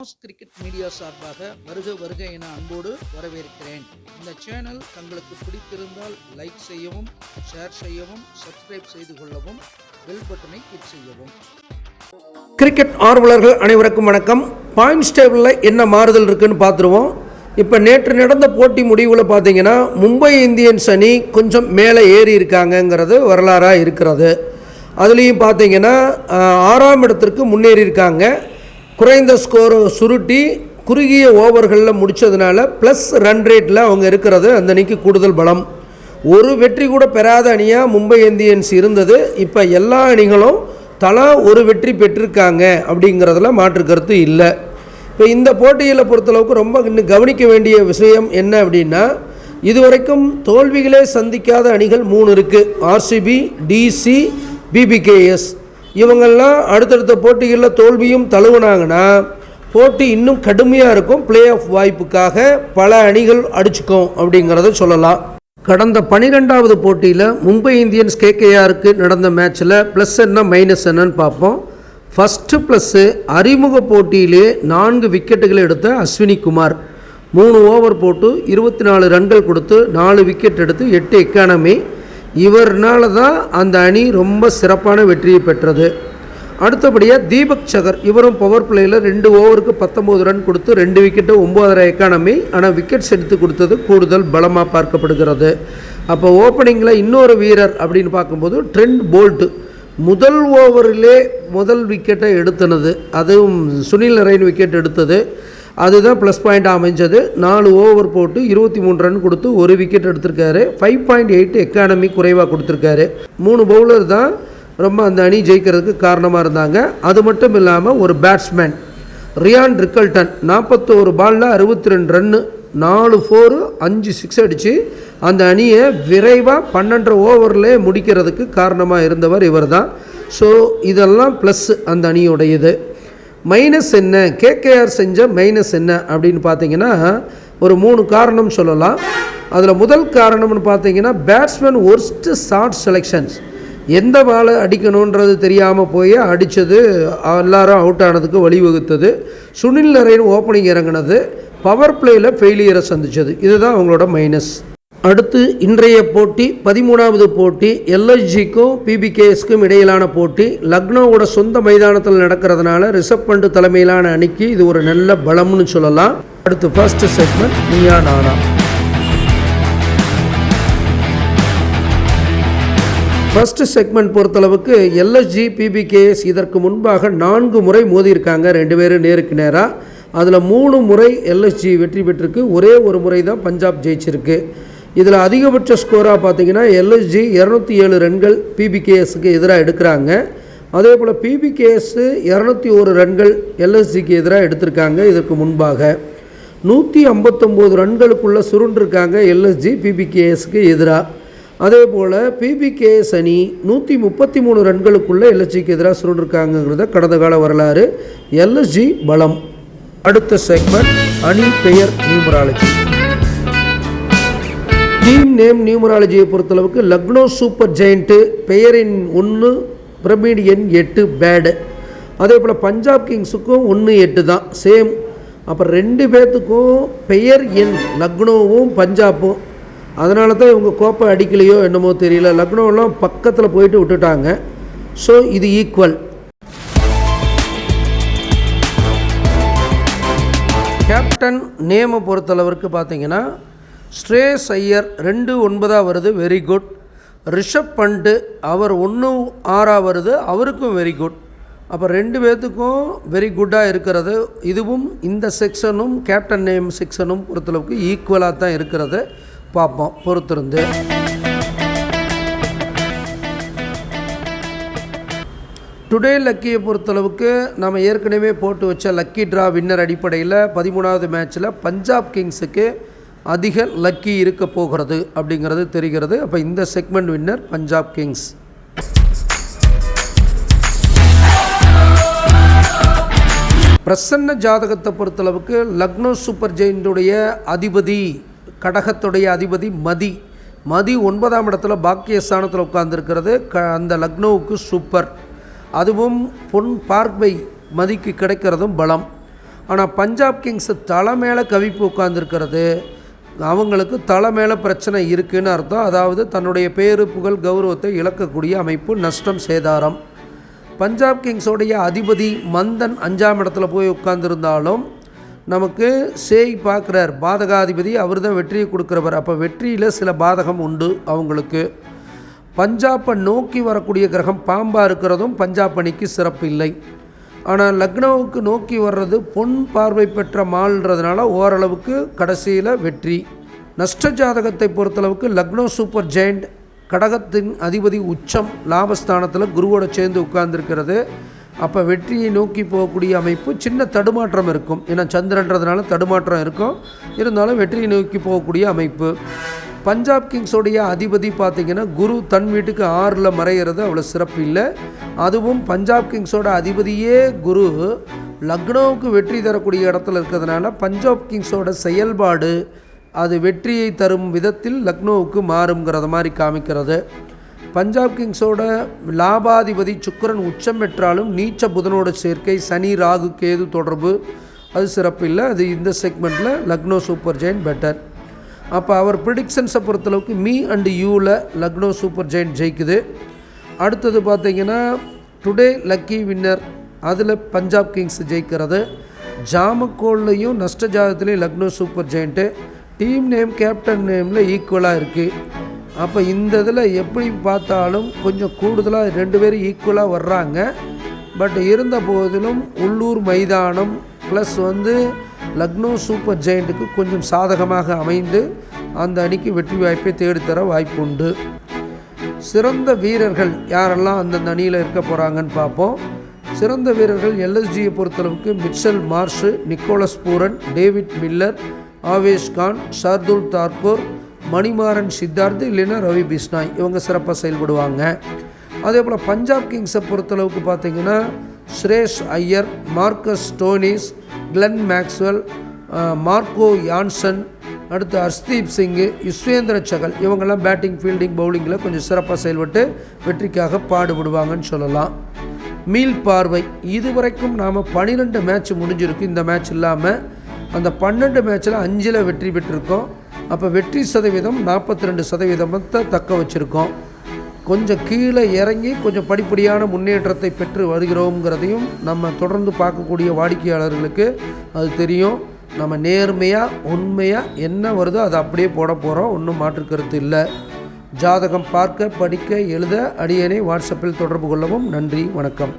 Cricket media சார்பாக வருக வருக என அன்போடு வரவேற்கிறேன். இந்த சேனல் தங்களுக்கு பிடித்திருந்தால் லைக் செய்யவும், ஷேர் செய்யவும், சப்ஸ்கிரைப் செய்து கொள்ளவும், பெல் பட்டனை கிளிக் செய்யவும். கிரிக்கெட் ஆர்வலர்கள் அனைவருக்கும் வணக்கம். பாயிண்ட்ஸ் டேபிளில் என்ன மாறுதல் இருக்குன்னு பார்த்துருவோம். இப்போ நேற்று நடந்த போட்டி முடிவில் பார்த்தீங்கன்னா மும்பை இந்தியன்ஸ் அணி கொஞ்சம் மேலே ஏறி இருக்காங்கங்கிறது வரலாறாக இருக்கிறது. அதுலேயும் பார்த்தீங்கன்னா 6ஆம் இடத்திற்கு முன்னேறி இருக்காங்க. குறைந்த ஸ்கோரை சுருட்டி குறுகிய ஓவர்களில் முடித்ததுனால ப்ளஸ் ரன் ரேட்டில் அவங்க இருக்கிறது அந்த அணிக்கு கூடுதல் பலம். ஒரு வெற்றி கூட பெறாத அணியாக மும்பை இந்தியன்ஸ் இருந்தது. இப்போ எல்லா அணிகளும் தலா ஒரு வெற்றி பெற்றிருக்காங்க அப்படிங்கிறதுல மாற்று கருத்து இல்லை. இப்போ இந்த போட்டியில் பொறுத்தளவுக்கு ரொம்ப இன்னும் கவனிக்க வேண்டிய விஷயம் என்ன அப்படின்னா, இதுவரைக்கும் தோல்விகளே சந்திக்காத அணிகள் 3 இருக்குது. RCB, DC, PBKS. இவங்கெல்லாம் அடுத்தடுத்த போட்டிகளில் தோல்வியும் தழுவுனாங்கன்னா போட்டி இன்னும் கடுமையாக இருக்கும். பிளே ஆஃப் வாய்ப்புக்காக பல அணிகள் அடிச்சுக்கும் அப்படிங்கிறத சொல்லலாம். கடந்த 12வது போட்டியில் மும்பை இந்தியன்ஸ் கேகேஆருக்கு நடந்த மேட்ச்சில் ப்ளஸ் என்ன மைனஸ் என்னன்னு பார்ப்போம். ஃபஸ்ட்டு ப்ளஸ்ஸு அறிமுக போட்டியிலே 4 விக்கெட்டுகளை எடுத்த அஸ்வினி குமார் 3 ஓவர் போட்டு 24 ரன்கள் கொடுத்து 4 விக்கெட் எடுத்து 8 எக்கானமி. இவர்னால தான் அந்த அணி ரொம்ப சிறப்பான வெற்றியை பெற்றது. அடுத்தபடியாக தீபக் சகர், இவரும் பவர் பிளேயில் 2 ஓவருக்கு 19 ரன் கொடுத்து 2 விக்கெட்டு 9.5 எக்கானமி. ஆனால் விக்கெட்ஸ் எடுத்து கொடுத்தது கூடுதல் பலமாக பார்க்கப்படுகிறது. அப்போ ஓப்பனிங்கில் இன்னொரு வீரர் அப்படின்னு பார்க்கும்போது ட்ரெண்ட் போல்ட் முதல் ஓவரிலே முதல் விக்கெட்டை எடுத்துனது, அதுவும் சுனில் நரைன் விக்கெட் எடுத்தது, அதுதான் ப்ளஸ் பாயிண்ட்டாக அமைஞ்சது. 4 ஓவர் போட்டு 23 ரன் கொடுத்து 1 விக்கெட் எடுத்திருக்காரு. 5.8 எக்கானமி குறைவாக கொடுத்துருக்காரு. 3 பவுலர் தான் ரொம்ப அந்த அணி ஜெயிக்கிறதுக்கு காரணமாக இருந்தாங்க. அது மட்டும் இல்லாமல் ஒரு பேட்ஸ்மேன் ரியான் ரிக்கல்டன் 41 பாலில் 62 ரன்னு, 4 4 5 6 அடித்து அந்த அணியை விரைவாக 12 ஓவரில் முடிக்கிறதுக்கு காரணமாக இருந்தவர் இவர் தான். ஸோ இதெல்லாம் ப்ளஸ் அந்த அணியுடையது. மைனஸ் என்ன, கேகேஆர் செஞ்ச மைனஸ் என்ன அப்படின்னு பார்த்தீங்கன்னா ஒரு 3 காரணம் சொல்லலாம். அதில் முதல் காரணம்னு பார்த்தீங்கன்னா பேட்ஸ்மேன் ஒர்ஸ்ட்டு ஷார்ட் செலெக்ஷன்ஸ். எந்த பாலை அடிக்கணுன்றது தெரியாமல் போய் அடித்தது, எல்லாரும் அவுட் ஆனதுக்கு வழிவகுத்தது. சுனில் நரைன் ஓப்பனிங் இறங்கினது, பவர் பிளேயில் ஃபெயிலியரை சந்தித்தது. இதுதான் அவங்களோட மைனஸ். அடுத்து இன்றைய போட்டி 13வது போட்டி. எல்எஸ்ஜிக்கும் பிபிகேஎஸ்க்கும் இடையிலான போட்டி லக்னோவோட சொந்த மைதானத்தில் நடக்கிறதுனால ரிஷப் பண்ட் தலைமையிலான அணிக்கு இது ஒரு நல்ல பலம்னு சொல்லலாம். அடுத்து first segment Neeya Naana. First segment பொறுத்தளவுக்கு எல்எஸ்ஜி பிபிகேஎஸ் இதற்கு முன்பாக 4 முறை மோதியிருக்காங்க, 2 பேரும் நேருக்கு நேராக. அதில் 3 முறை எல்எஸ்ஜி வெற்றி பெற்றிருக்கு, ஒரே ஒரு முறை தான் பஞ்சாப் ஜெயிச்சிருக்கு. இதில் அதிகபட்ச ஸ்கோராக பார்த்தீங்கன்னா எல்எஸ்ஜி 207 ரன்கள் பிபிகேஎஸ்க்கு எதிராக எடுக்கிறாங்க. அதே போல் பிபிகேஎஸ் 201 ரன்கள் எல்எஸ்ஜிக்கு எதிராக எடுத்திருக்காங்க. இதற்கு முன்பாக 159 ரன்களுக்குள்ளே சுருண்டிருக்காங்க எல்எஸ்ஜி பிபிகேஎஸ்க்கு எதிராக. அதே போல் பிபிகேஎஸ் அணி 133 ரன்களுக்குள்ளே எல்எஸ்ஜிக்கு எதிராக சுருண்டிருக்காங்கிறத கடந்த கால வரலாறு. எல்எஸ்ஜி பலம். அடுத்த செக்மெண்ட் அணி பெயர் நியூமராலஜி. டீம் நேம் நியூமராலஜியை பொறுத்தளவுக்கு லக்னோ சூப்பர் ஜெயண்ட்டு பெயரின் 1, பிரமிட் எண் 8 பேடு. அதே போல் பஞ்சாப் கிங்ஸுக்கும் 1-8 தான் சேம். அப்புறம் 2 பேர்த்துக்கும் பெயர் எண் லக்னோவும் பஞ்சாப்பும். அதனால தான் இவங்க கோப்பை அடிக்கலையோ என்னமோ தெரியல, லக்னோலாம் பக்கத்தில் போயிட்டு விட்டுட்டாங்க. ஸோ இது ஈக்குவல். கேப்டன் நேமை பொறுத்தளவுக்கு பார்த்தீங்கன்னா ஸ்ரேயஸ் ஐயர் 2-9 வருது, வெரி குட். ரிஷப் பண்ட் அவர் 1-6 வருது, அவருக்கும் வெரி குட். அப்போ 2 பேர்த்துக்கும் வெரி குட்டாக இருக்கிறது. இதுவும் இந்த செக்ஷனும் கேப்டன் நேம் செக்ஷனும் பொறுத்தளவுக்கு ஈக்குவலாக தான் இருக்கிறது. பார்ப்போம் பொறுத்திருந்து. டுடே லக்கியை பொறுத்தளவுக்கு நம்ம ஏற்கனவே போட்டு வச்ச லக்கி ட்ரா வின்னர் அடிப்படையில் 13வது மேட்ச்சில் பஞ்சாப் கிங்ஸுக்கு அதிக லக்கி இருக்க போகிறது அப்படிங்கிறது தெரிகிறது. அப்போ இந்த segment winner Punjab Kings. Prasanna ஜாதகத்தை பொறுத்தளவுக்கு லக்னோ சூப்பர் ஜெயின்டுடைய அதிபதி, கடகத்துடைய அதிபதி மதி 9ஆம் இடத்துல பாக்கியஸ்தானத்தில் உட்கார்ந்துருக்கிறது. அந்த லக்னோவுக்கு சூப்பர். அதுவும் பொன் பார்வை மதிக்கு கிடைக்கிறதும் பலம். ஆனால் பஞ்சாப் கிங்ஸ் தலை மேலே கவிப்பு உட்கார்ந்துருக்கிறது அவங்களுக்கு தலை மேலே பிரச்சனை இருக்குதுன்னு அர்த்தம். அதாவது தன்னுடைய பேரு புகழ் கௌரவத்தை இழக்கக்கூடிய அமைப்பு, நஷ்டம், சேதாரம். பஞ்சாப் கிங்ஸோடைய அதிபதி மந்தன் 5ஆம் இடத்துல போய் உட்கார்ந்துருந்தாலும் நமக்கு சேய் பார்க்குறார், பாதகாதிபதி அவர் தான் வெற்றியை கொடுக்குறவர். அப்போ வெற்றியில் சில பாதகம் உண்டு அவங்களுக்கு. பஞ்சாப்பை நோக்கி வரக்கூடிய கிரகம் பாம்பாக இருக்கிறதும் பஞ்சாப் அணிக்கு சிறப்பு இல்லை. ஆனால் லக்னோவுக்கு நோக்கி வர்றது பொன் பார்வை பெற்ற மால்ன்றதுனால ஓரளவுக்கு கடைசியில் வெற்றி. நஷ்ட ஜாதகத்தை பொறுத்தளவுக்கு லக்னோ சூப்பர் ஜெயண்ட் கடகத்தின் அதிபதி உச்சம் லாபஸ்தானத்தில் குருவோட சேர்ந்து உட்கார்ந்துருக்கிறது. அப்போ வெற்றியை நோக்கி போகக்கூடிய அமைப்பு, சின்ன தடுமாற்றம் இருக்கும். ஏன்னா சந்திரன்றதுனால தடுமாற்றம் இருக்கும், இருந்தாலும் வெற்றியை நோக்கி போகக்கூடிய அமைப்பு. பஞ்சாப் கிங்ஸோடைய அதிபதி பார்த்திங்கன்னா குரு தன் வீட்டுக்கு 6ல் மறைகிறது, அவ்வளோ சிறப்பு இல்லை. அதுவும் பஞ்சாப் கிங்ஸோட அதிபதியே குரு லக்னோவுக்கு வெற்றி தரக்கூடிய இடத்துல இருக்கிறதுனால பஞ்சாப் கிங்ஸோட செயல்பாடு அது வெற்றியை தரும் விதத்தில் லக்னோவுக்கு மாறுங்கிறத மாதிரி காமிக்கிறது. பஞ்சாப் கிங்ஸோட லாபாதிபதி சுக்கிரன் உச்சம் பெற்றாலும் நீச்ச புதனோட சேர்க்கை, சனி ராகு கேது தொடர்பு அது சிறப்பு இல்லை. அது இந்த செக்மெண்ட்டில் லக்னோ சூப்பர் ஜெயண்ட் பெட்டர். அப்போ அவர் ப்ரிடிக்ஷன்ஸை பொறுத்தளவுக்கு மீ அண்டு யூவில் லக்னோ சூப்பர் ஜெயண்ட் ஜெயிக்குது. அடுத்தது பார்த்திங்கன்னா டுடே லக்கி வின்னர் அதில் பஞ்சாப் கிங்ஸ் ஜெயிக்கிறது. ஜாமக்கோல்லையும் நஷ்ட ஜாதகத்துலேயும் Lucknow super giant. Team name captain நேமில் ஈக்குவலாக இருக்குது. அப்போ இந்த இதில் எப்படி பார்த்தாலும் கொஞ்சம் கூடுதலாக 2 பேரும் ஈக்குவலாக வர்றாங்க. பட் இருந்த போதிலும் உள்ளூர் மைதானம் ப்ளஸ் லக்னோ சூப்பர் ஜெயண்ட்டுக்கு கொஞ்சம் சாதகமாக அமைந்து அந்த அணிக்கு வெற்றி வாய்ப்பை தேடித்தர வாய்ப்பு உண்டு. சிறந்த வீரர்கள் யாரெல்லாம் அந்தந்த அணியில் இருக்க போகிறாங்கன்னு பார்ப்போம். சிறந்த வீரர்கள் எல்எஸ்ஜியை பொறுத்தளவுக்கு Mitchell Marsh, Nicholas Pooran, David Miller, Avesh Khan, Shardul Thakur, Manimaran Siddharth, இல்லைன்னா ரவி பிஷ்னாய், இவங்க சிறப்பாக செயல்படுவாங்க. அதே போல் பஞ்சாப் கிங்ஸை பொறுத்தளவுக்கு பார்த்திங்கன்னா Shreyas Iyer, Marcus Stoinis, Glenn Maxwell, Marco Jansen, அடுத்து ஹர்ஷ்தீப் சிங்கு, யுஸ்வேந்திர சகல், இவங்கெல்லாம் பேட்டிங் ஃபீல்டிங் பவுலிங்கில் கொஞ்சம் சிறப்பாக செயல்பட்டு வெற்றிக்காக பாடுபடுவாங்கன்னு சொல்லலாம். மீள் பார்வை இதுவரைக்கும் நாம் 12 மேட்ச் முடிஞ்சிருக்கு. இந்த மேட்ச் இல்லாமல் அந்த 12 மேட்ச்சில் 5ல் வெற்றி பெற்றிருக்கோம். அப்போ வெற்றி சதவீதம் 42% தக்க வச்சுருக்கோம். கொஞ்சம் கீழே இறங்கி கொஞ்சம் படிப்படியான முன்னேற்றத்தை பெற்று வருகிறோங்கிறதையும் நம்ம தொடர்ந்து பார்க்கக்கூடிய வாடிக்கையாளர்களுக்கு அது தெரியும். நம்ம நேர்மையாக உண்மையாக என்ன வருதோ அதை அப்படியே போட போகிறோம், ஒன்றும் மாற்று கருத்து இல்லை. ஜாதகம் பார்க்க, படிக்க, எழுத அடியேனை வாட்ஸ்அப்பில் தொடர்பு கொள்ளவும். நன்றி, வணக்கம்.